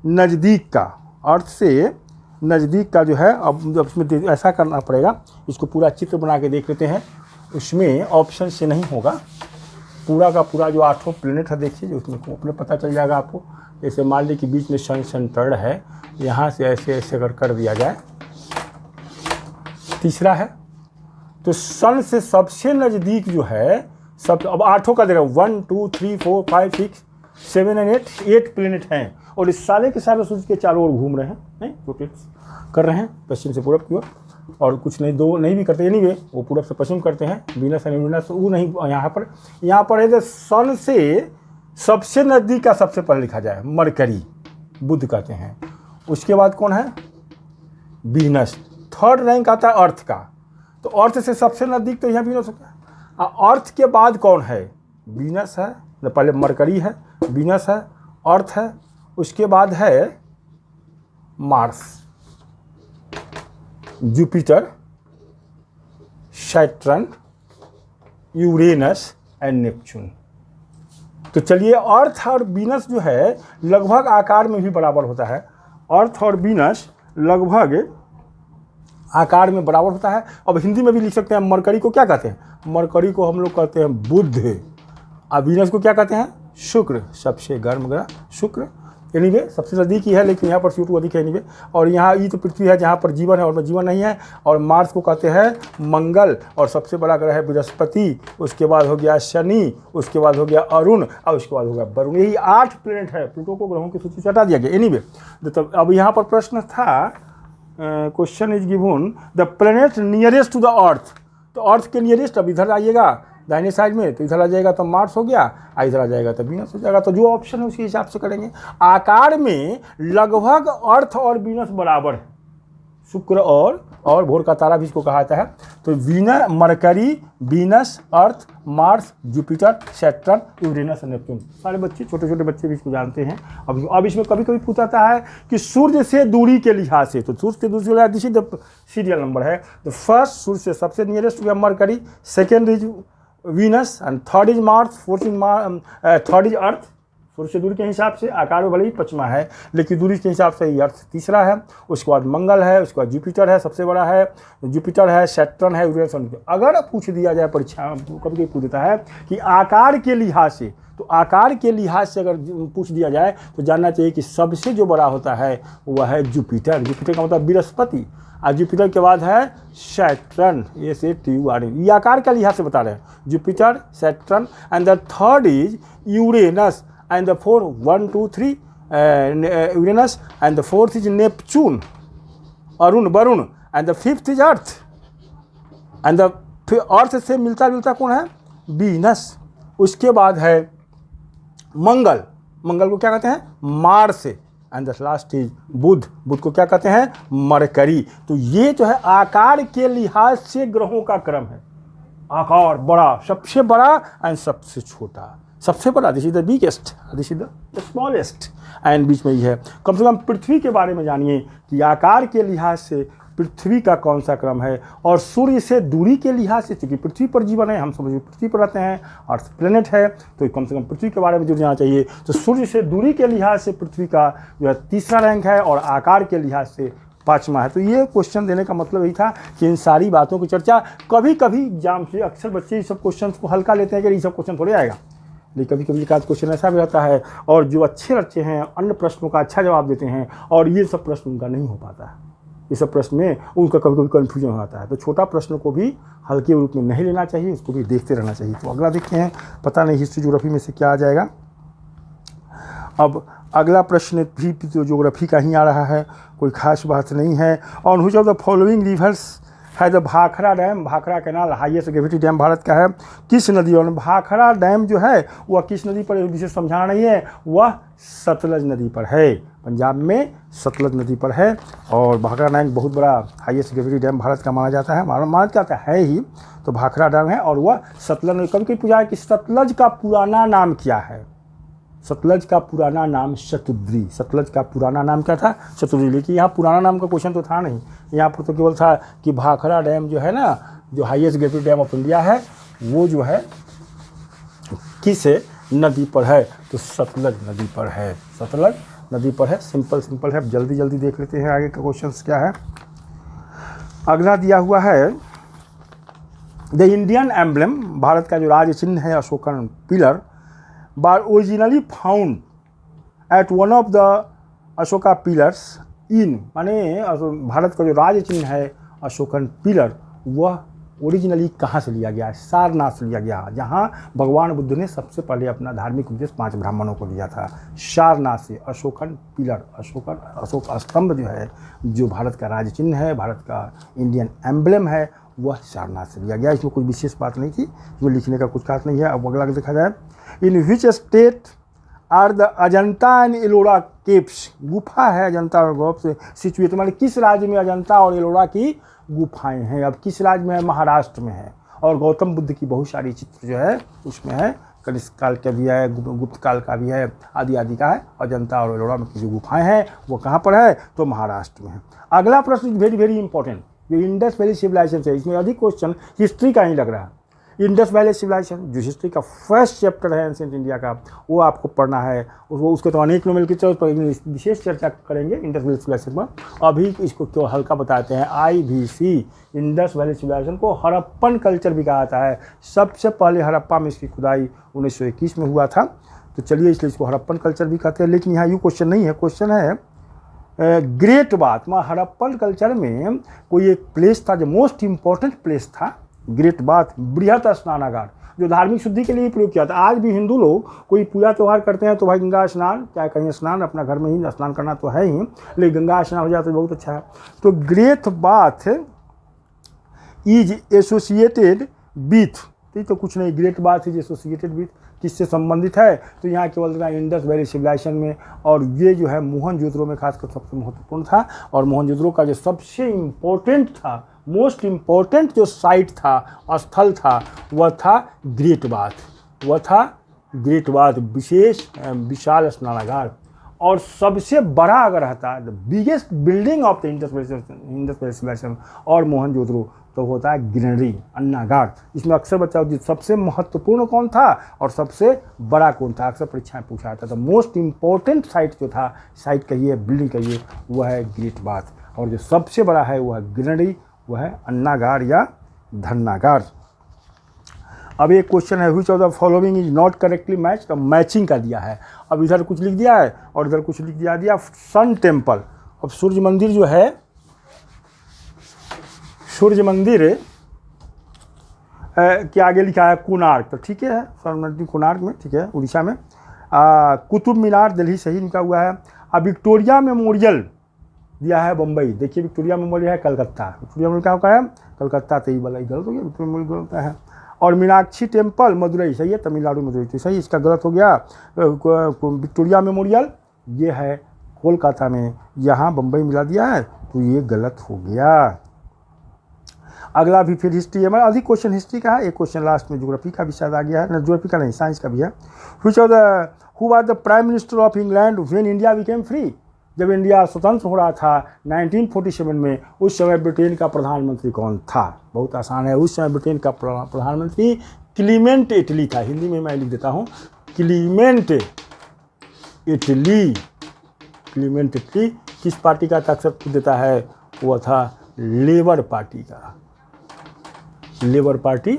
A: नज़दीक का, अर्थ से नज़दीक का जो है। अब इसमें ऐसा करना पड़ेगा, इसको पूरा चित्र बना के देख लेते हैं। उसमें ऑप्शन से नहीं होगा, पूरा का पूरा जो 8 प्लेनेट है देखिए, जो उसमें अपने पता चल जाएगा आपको। जैसे मान लीजिए कि बीच में सन सेंटर्ड है, यहाँ से ऐसे ऐसे अगर कर दिया जाए। तीसरा है, तो सन से सबसे नज़दीक जो है, सब अब 8 का देखा, 1 2 3 4 5 6 7 एंड 8 प्लेनेट हैं। और इस साले के सारे सूर्य के चारों ओर घूम रहे हैं, नहीं रोटेट कर रहे हैं पश्चिम से पूरब की ओर। और कुछ नहीं, दो नहीं भी करते, यानी वे वो पूरब से पश्चिम करते हैं, वीनस एंड यूरेनस वो नहीं। यहाँ पर है, सन से सबसे नज़दीक का सबसे पहले लिखा जाए, मरकरी, बुध कहते हैं। उसके बाद कौन है, वीनस। थर्ड रैंक आता है अर्थ का, तो अर्थ से सबसे नज़दीक तो यहाँ वीनस हो गया। अर्थ के बाद कौन है, वीनस है, पहले मरकरी है, वीनस है, अर्थ है, उसके बाद है Mars, Jupiter, Saturn, Uranus and Neptune. तो चलिए, अर्थ और वीनस जो है लगभग आकार में भी बराबर होता है। अर्थ और वीनस लगभग आकार में बराबर होता है। अब हिंदी में भी लिख सकते हैं। मरकरी को क्या कहते हैं, मरकरी को हम लोग कहते हैं बुध, और वीनस को क्या कहते हैं, शुक्र, सबसे गर्म ग्रह शुक्र। एनीवे सबसे नज़दीक ही है, लेकिन यहाँ पर CO2 अधिक है एनीवे। और यहाँ ये तो पृथ्वी है जहाँ पर जीवन है, और में जीवन नहीं है। और मार्स को कहते हैं मंगल, और सबसे बड़ा ग्रह है बृहस्पति। उसके बाद हो गया शनि, उसके बाद हो गया अरुण, और उसके बाद हो गया वरुण। यही 8 प्लेनेट है। प्लूटो को ग्रहों की सूची से हटा दिया गया। एनीवे, तो अब यहाँ पर प्रश्न था, question is given the planet nearest to the earth. तो अर्थ के नियरेस्ट, अब इधर आइएगा दाहिने साइड में, तो इधर आ जाएगा तो मार्स हो गया, इधर आ जाएगा तो वीनस हो जाएगा। तो जो ऑप्शन है उसके हिसाब से करेंगे। आकार में लगभग अर्थ और वीनस बराबर है, शुक्र और भोर का तारा भी इसको कहा जाता है। तो वीनस, मरकरी, वीनस, अर्थ, मार्स, जुपिटर, सैटर्न, यूरेनस और नेपच्यून। सारे बच्चे, छोटे छोटे बच्चे भी इसको जानते हैं। अब इसमें कभी कभी पूछता है कि सूर्य से दूरी के लिहाज से, तो सूर्य से दूसरी this is the serial number है। तो फर्स्ट, सूर्य से सबसे नियरेस्ट हो गया Mercury, second is Venus and third is Mars, fourth is third is Earth. सूर्य से दूरी के हिसाब से आकार में भले ही पचमा है, लेकिन दूरी के हिसाब से ये अर्थ तीसरा है। उसके बाद मंगल है, उसके बाद जुपिटर है, सबसे बड़ा है जुपिटर है, सैटर्न है, यूरेनस। अगर पूछ दिया जाए परीक्षा कभी कभी पूछ देता है कि आकार के लिहाज से, तो आकार के लिहाज से अगर पूछ दिया जाए तो जानना चाहिए कि सबसे जो बड़ा होता है वह है जुपिटर। जुपिटर का मतलब बृहस्पति, और जुपिटर के बाद है सैटर्न, ये आकार के लिहाज से बता रहे हैं, Jupiter, Saturn and the third is Uranus and the fourth 1 2 3 Uranus and the fourth is Neptune, Varun and the fifth is Earth and the अर्थ से मिलता जुलता कौन है, वीनस। उसके बाद है मंगल, मंगल को क्या कहते हैं, Mars and the last is Budh, Budh को क्या कहते हैं, मरकरी। तो ये जो है आकार के लिहाज से ग्रहों का क्रम है, आकार बड़ा, सबसे बड़ा एंड सबसे छोटा। सबसे बड़ा this is the biggest, this is the smallest, and बीच में ये है। कम से कम पृथ्वी के बारे में जानिए कि आकार के लिहाज से पृथ्वी का कौन सा क्रम है, और सूर्य से दूरी के लिहाज से, चूंकि पृथ्वी पर जीवन है, हम सब पृथ्वी पर रहते हैं, अर्थ प्लेनेट है, तो कम से कम पृथ्वी के बारे में जुड़ जाना चाहिए। तो सूर्य से दूरी के लिहाज से पृथ्वी का जो है तीसरा रैंक है, और आकार के लिहाज से पाँचवा है। तो ये क्वेश्चन देने का मतलब यही था कि इन सारी बातों की चर्चा, कभी कभी एग्जाम से अक्सर बच्चे इस सब क्वेश्चन को हल्का लेते हैं कि ये सब क्वेश्चन थोड़े आएगा, लेकिन कभी कभी एक क्वेश्चन ऐसा भी रहता है, और जो अच्छे हैं अन्य प्रश्नों का अच्छा जवाब देते हैं, और ये सब प्रश्न उनका नहीं हो पाता है, ये सब प्रश्न में उनका कभी कभी कन्फ्यूजन हो जाता है। तो छोटा प्रश्न को भी हल्के रूप में नहीं लेना चाहिए, उसको भी देखते रहना चाहिए। तो अगला देखते हैं, पता नहीं हिस्ट्री ज्योग्राफी में से क्या आ जाएगा। अब अगला प्रश्न भी तो ज्योग्राफी का ही आ रहा है, कोई खास बात नहीं है। On which of the following rivers है the Bhakra dam, Bhakra canal highest gravity dam Bharat का है, किस नदी, और भाखड़ा डैम जो है वह किस नदी पर, विशेष समझाना नहीं है, वह सतलज नदी पर है, पंजाब में सतलज नदी पर है। और भाखड़ा डैम बहुत बड़ा हाईएस्ट ग्रेविटी डैम भारत का माना जाता है, माना जाता है ही, तो भाखड़ा डैम है, और वह सतलज। कभी कभी पूछा है कि सतलज का पुराना नाम क्या है, सतलज का पुराना नाम शतुद्री, सतलज का पुराना नाम क्या था, शतुद्री। लेकिन यहाँ पुराना नाम का क्वेश्चन तो था नहीं, यहाँ पर तो केवल था कि भाखड़ा डैम जो है ना, जो highest gravity dam of India है, वो जो है किस नदी पर है, तो सतलज नदी पर है, सतलज नदी पर है। सिंपल है, जल्दी जल्दी देख लेते हैं आगे का क्वेश्चन क्या है। अगला दिया हुआ है द इंडियन एम्ब्लम, भारत का जो राज्य चिन्ह है Ashokan pillar, bar originally found at one of the Ashoka pillars इन, माने भारत का जो राज्य चिन्ह है अशोकन पिलर, वह ओरिजिनली कहाँ से लिया गया है, सारनाथ से लिया गया, जहाँ भगवान बुद्ध ने सबसे पहले अपना धार्मिक उपदेश 5 ब्राह्मणों को दिया था, सारनाथ से। अशोकन पिलर, अशोक स्तंभ जो है, जो भारत का राज्य चिन्ह है, भारत का इंडियन एम्ब्लम है, वह सारनाथ से लिया गया। इसमें कोई विशेष बात नहीं थी, इसमें लिखने का कुछ खास नहीं है। अब अगला देखा जाए, in which state are the Ajanta and Ellora caves, गुफा है अजंता और एलोरा से सिचुएट, माने किस राज्य में अजंता और एलोरा की गुफाएं हैं। अब किस राज्य में है, महाराष्ट्र में है। और गौतम बुद्ध की बहुत सारी चित्र जो है उसमें है, कनिष्क काल का भी है, गुप्त काल का भी है, आदि का है। अजंता और एलोरा में की जो गुफाएं हैं वो कहाँ पर है, तो महाराष्ट्र में है। अगला प्रश्न वेरी इंपॉर्टेंट, जो इंडस वैली सिविलाइजेशन है, इसमें अधिक क्वेश्चन हिस्ट्री का ही लग रहा है। इंडस वैली सिविलाइजेशन जो हिस्ट्री का फर्स्ट चैप्टर है एंशिएंट इंडिया का, वो आपको पढ़ना है। उसके तो अनेक नोबेल की जरूरत पड़ेगी, विशेष चर्चा करेंगे इंडस वैली सिविलाइजेशन पर। अभी इसको क्यों हल्का बताते हैं, IVC इंडस वैली सिविलाइजेशन को हड़प्पन कल्चर भी कहा जाता है। सबसे पहले हड़प्पा में इसकी खुदाई 1921 में हुआ था, तो चलिए इसलिए इसको हड़प्पन कल्चर भी कहते हैं। लेकिन यहाँ ये क्वेश्चन नहीं है, क्वेश्चन है ग्रेट बात, हड़प्पन कल्चर में कोई एक प्लेस था जो मोस्ट इम्पॉर्टेंट प्लेस था, ग्रेट बात, बृहत स्नानागार, जो धार्मिक शुद्धि के लिए प्रयोग किया था। आज भी हिंदू लोग कोई पूजा त्यौहार करते हैं तो भाई गंगा स्नान, चाहे कहीं स्नान, अपना घर में ही स्नान करना तो है ही, लेकिन गंगा स्नान हो जाए तो बहुत अच्छा है। तो great bath is associated with, तो कुछ नहीं, great bath is associated with किससे संबंधित है, तो यहाँ केवल इंडस वैली सिविलाइजेशन में। और ये जो है मोहनजोदड़ो में खासकर सबसे महत्वपूर्ण था। और मोहनजोदड़ो का जो सबसे इम्पोर्टेंट था, मोस्ट इम्पोर्टेंट जो साइट था, स्थल था, वह था ग्रेट बाथ, वह था ग्रेट बाथ, विशाल स्नानागार। और सबसे बड़ा अगर रहता the biggest building of the Indus valley civilisation और मोहनजोदड़ो, तो होता है ग्रेनरी, अन्नागार। इसमें अक्सर बच्चा सबसे महत्वपूर्ण कौन था और सबसे बड़ा कौन था, अक्सर परीक्षाएं पूछा जाता था। मोस्ट इम्पोर्टेंट साइट जो था, साइट कहिए बिल्डिंग कहिए, वह है ग्रेट बाथ, और जो सबसे बड़ा है वह है ग्रेनरी, वह है अन्नागार या धन्नागार। अब एक क्वेश्चन है, which of the following is not correctly match, तो मैचिंग का दिया है। अब इधर कुछ लिख दिया है और इधर कुछ लिख दिया सन टेम्पल। अब सूर्य मंदिर जो है, सूर्य मंदिर के आगे लिखा है कोणार्क, तो ठीक है, सूर्य मंदिर कोणार्क में, ठीक है, उड़ीसा में। कुतुब मीनार दिल्ली सही लिखा हुआ है। अब विक्टोरिया मेमोरियल दिया है बम्बई, देखिए विक्टोरिया मेमोरियल है कलकत्ता, विक्टोरिया मेमोरियल क्या है कलकत्ता, तो ये वाला गलत हो गया, विक्टोरिया मेमोरियल होता है। और मीनाक्षी टेम्पल मदुरई सही है, तमिलनाडु मदुरई, तो सही, इसका गलत हो गया। विक्टोरिया मेमोरियल ये है कोलकाता में, यहाँ बम्बई मिला दिया है, तो ये गलत हो गया। अगला भी फिर हिस्ट्री है, अधिक क्वेश्चन हिस्ट्री का है, एक क्वेश्चन लास्ट में ज्योग्राफी का भी शायद आ गया है, ना ज्योग्राफी का नहीं, साइंस का भी है। Which of the who was the prime minister of England when India became free, जब इंडिया स्वतंत्र हो रहा था 1947 में, उस समय ब्रिटेन का प्रधानमंत्री कौन था। बहुत आसान है, उस समय ब्रिटेन का प्रधानमंत्री क्लीमेंट इटली था, हिंदी में मैं लिख देता हूँ, क्लीमेंट इटली। क्लीमेंट इटली किस पार्टी का था अक्सर देता है, वह था लेबर पार्टी का, लेबर पार्टी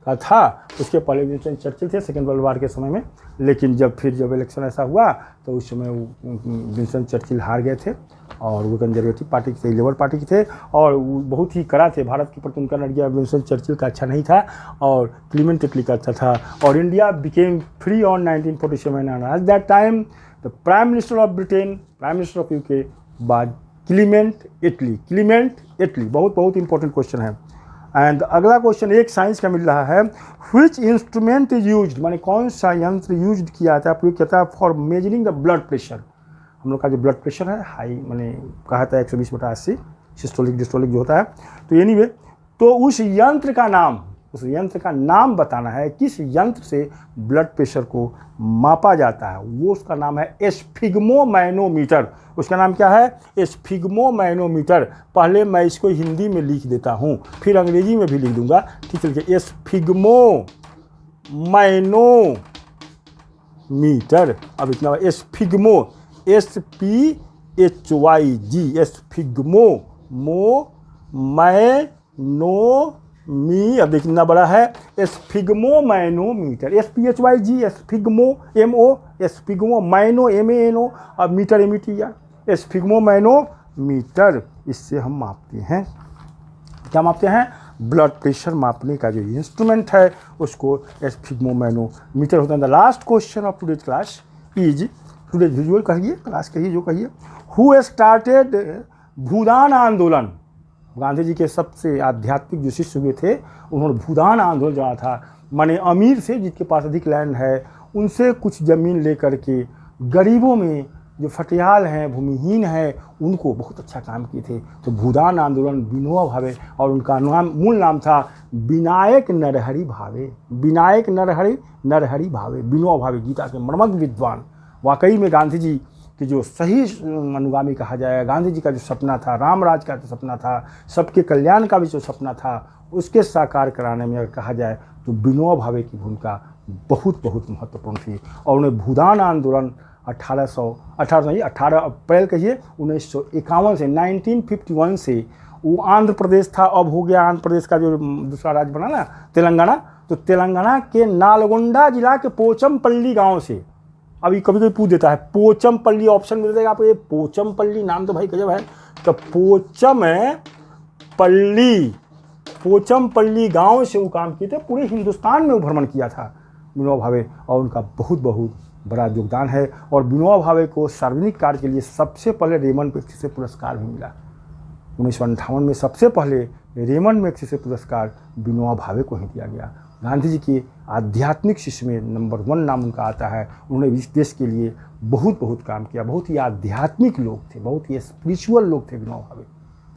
A: का था। उसके पहले विंस्टन चर्चिल थे सेकेंड वर्ल्ड वार के समय में, लेकिन जब इलेक्शन ऐसा हुआ तो उस समय विंस्टन चर्चिल हार गए थे और वो कंजर्वेटिव पार्टी के थे, लेबर पार्टी के थे, और वो बहुत ही कड़ा थे भारत के प्रति, उनका नजरिया विंस्टन चर्चिल का अच्छा नहीं था और क्लीमेंट इटली का अच्छा था। और India became free on 1947 and at that time the prime minister of Britain, prime minister of UK बाद क्लीमेंट इटली, क्लीमेंट इटली। बहुत बहुत इंपॉर्टेंट क्वेश्चन है। एंड अगला क्वेश्चन एक साइंस का मिल रहा है, व्हिच इंस्ट्रूमेंट इज यूज्ड, माने कौन सा यंत्र यूज किया जाता है, प्रयोग किया जाता है for measuring the blood pressure. हम लोग का जो ब्लड प्रेशर है हाई, मैंने कहा था 120/80 सिस्टोलिक डिस्टोलिक जो होता है, तो एनीवे, तो उस यंत्र का नाम, उस यंत्र का नाम बताना है, किस यंत्र से ब्लड प्रेशर को मापा जाता है, वो उसका नाम है स्फिग्मोमैनोमीटर। उसका नाम क्या है, स्फिग्मोमैनोमीटर। पहले मैं इसको हिंदी में लिख देता हूँ, फिर अंग्रेजी में भी लिख दूंगा, ठीक है। स्फिग्मोमैनोमीटर, अब इतना स्फिग्मो, SPHYG, स्फिग्मोमैनोमी, अब देखना बड़ा है, sphygmomanometer, SPHYG, sphygmo MO, स्फिग्मोमैनो MANO, अब मीटर MET या स्फिग्मोमैनोमीटर, इससे हम मापते हैं, क्या मापते हैं, ब्लड प्रेशर मापने का जो इंस्ट्रूमेंट है उसको स्फिग्मोमैनोमीटर होता है। The last question of today's class is, today's visual कहिए, क्लास कहिए जो कहिए, हु स्टार्टेड भूदान आंदोलन। गांधी जी के सबसे आध्यात्मिक जो शिष्य हुए थे, उन्होंने भूदान आंदोलन चलाया था, माने अमीर से, जिसके पास अधिक लैंड है, उनसे कुछ ज़मीन लेकर के गरीबों में, जो फटियाल हैं, भूमिहीन हैं, उनको बहुत अच्छा काम किए थे। तो भूदान आंदोलन विनोबा भावे, और उनका नाम, मूल नाम था विनायक नरहरि भावे, विनायक नरहरि भावे, विनोबा भावे, गीता के मर्मज्ञ विद्वान। वाकई में गांधी जी कि जो सही अनुगामी कहा जाएगा, गांधी जी का जो सपना था, राम राज का जो सपना था, सबके कल्याण का भी जो सपना था, उसके साकार कराने में अगर कहा जाए तो विनोबा भावे की भूमिका बहुत बहुत महत्वपूर्ण थी। और उन्हें भूदान आंदोलन 18 अप्रैल कहिए 1951 से, 1951 से, वो आंध्र प्रदेश था, अब हो गया आंध्र प्रदेश का जो दूसरा राज्य बना ना तेलंगाना, तो तेलंगाना के नालगोंडा जिला के पोचमपल्ली गांव से, अभी कभी कभी पूछ देता है पोचमपल्ली, ऑप्शन मिल जाएगा आपको, ये पोचमपल्ली नाम तो भाई गजब है, तो पोचमपल्ली गांव से वो काम किए थे, पूरे हिंदुस्तान में वो भ्रमण किया था विनोबा भावे, और उनका बहुत बहुत बड़ा योगदान है। और विनोबा भावे को सार्वजनिक कार्य के लिए सबसे पहले रेमंड मैग्सेसे पुरस्कार भी मिला। 1958 में सबसे पहले रेमंड मैग्सेसे पुरस्कार विनोबा भावे को ही दिया गया। गांधी जी के आध्यात्मिक शिष्य में नंबर 1 नाम उनका आता है। उन्होंने इस देश के लिए बहुत बहुत काम किया, बहुत ही आध्यात्मिक लोग थे, बहुत ही स्पिरिचुअल लोग थे Vinoba Bhave.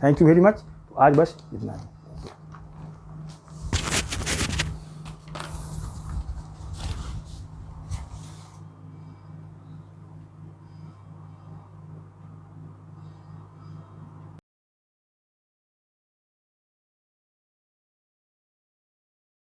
A: Thank you very much. तो आज बस इतना ही।